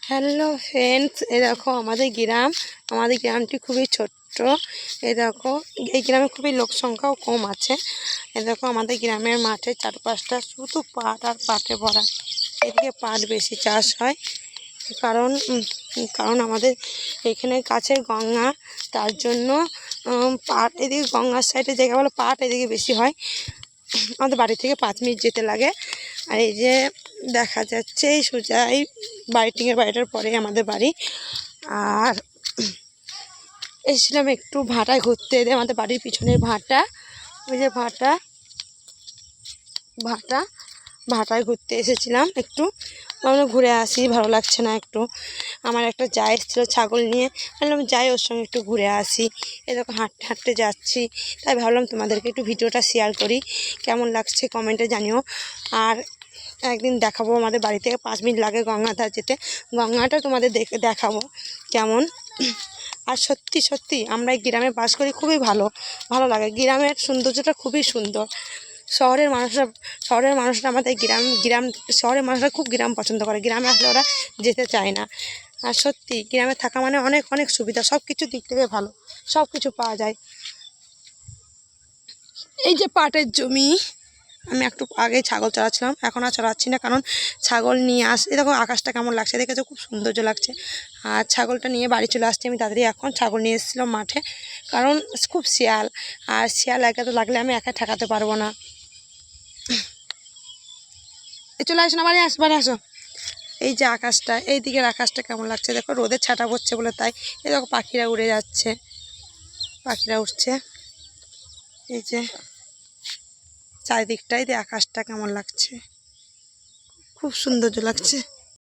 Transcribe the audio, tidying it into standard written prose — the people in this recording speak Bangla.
হ্যালো ফ্রেন্ডস, এই দেখো আমাদের গ্রামটি খুবই ছোট্ট। এই দেখো এই গ্রামে খুবই লোক সংখ্যাও কম আছে। এই দেখো আমাদের গ্রামের মাঠে চারপাশটা শুধু পাট আর পাটে ভরা। এদিকে পাট বেশি চাষ হয় কারণ কারণ আমাদের এখানে কাছে গঙ্গা, তার জন্য পাট এদিকে গঙ্গার সাইডে জায়গা বলে পাট এদিকে বেশি হয়। আমাদের বাড়ি থেকে 5 মিনিট যেতে লাগে। আর এই যে দেখা যাচ্ছে এই সোজা এই টিনের বাড়িটার পরে আমাদের বাড়ি। আর এসেছিলাম একটু ভাটায় ঘুরতে, আমাদের বাড়ির পিছনের ভাটা, ওই যে ভাটায় ঘুরতে এসেছিলাম একটু। আমরা ঘুরে আসি, ভালো লাগছে না একটু। আমার একটা যা এসেছিল ছাগল নিয়ে, ভাবলাম যাই ওর সঙ্গে একটু ঘুরে আসি। এরকম হাঁটতে হাঁটতে যাচ্ছি, তাই ভাবলাম তোমাদেরকে একটু ভিডিওটা শেয়ার করি। কেমন লাগছে কমেন্টে জানিও। আর একদিন দেখাবো, আমাদের বাড়ি থেকে 5 মিনিট লাগে গঙ্গাধার যেতে, গঙ্গাটা তোমাদের দেখাবো কেমন। আর সত্যি সত্যি আমরা এই গ্রামে বাস করি, খুবই ভালো লাগে। গ্রামের সৌন্দর্যটা খুবই সুন্দর। শহরের মানুষরা আমাদের শহরের মানুষরা খুব গ্রাম পছন্দ করে, গ্রামে আসলে ওরা যেতে চায় না। আর সত্যি গ্রামে থাকা মানে অনেক অনেক সুবিধা, সব কিছু দিক থেকে ভালো, সব কিছু পাওয়া যায়। এই যে পাটের জমি, আমি একটু আগে ছাগল চড়াচ্ছিলাম, এখন আর চড়াচ্ছি না, কারণ ছাগল নিয়ে এই দেখো আকাশটা কেমন লাগছে, দেখেছো খুব সৌন্দর্য লাগছে। আর ছাগলটা নিয়ে বাড়ি চলে আসছি আমি তাড়াতাড়ি। এখন ছাগল নিয়ে এসেছিলাম মাঠে, কারণ খুব শিয়াল, আর শিয়াল একা তো লাগলে আমি একা ঠেকাতে পারবো না। চলে আসো না, বাড়ি আসো। এই যে আকাশটা, এই দিকের আকাশটা কেমন লাগছে দেখো, রোদের ছাটা পড়ছে বলে তাই। এই দেখো পাখিরা উড়ে যাচ্ছে, পাখিরা উঠছে। এই যে চারিদিকটাই আকাশটা কেমন লাগছে, খুব সৌন্দর্য লাগছে।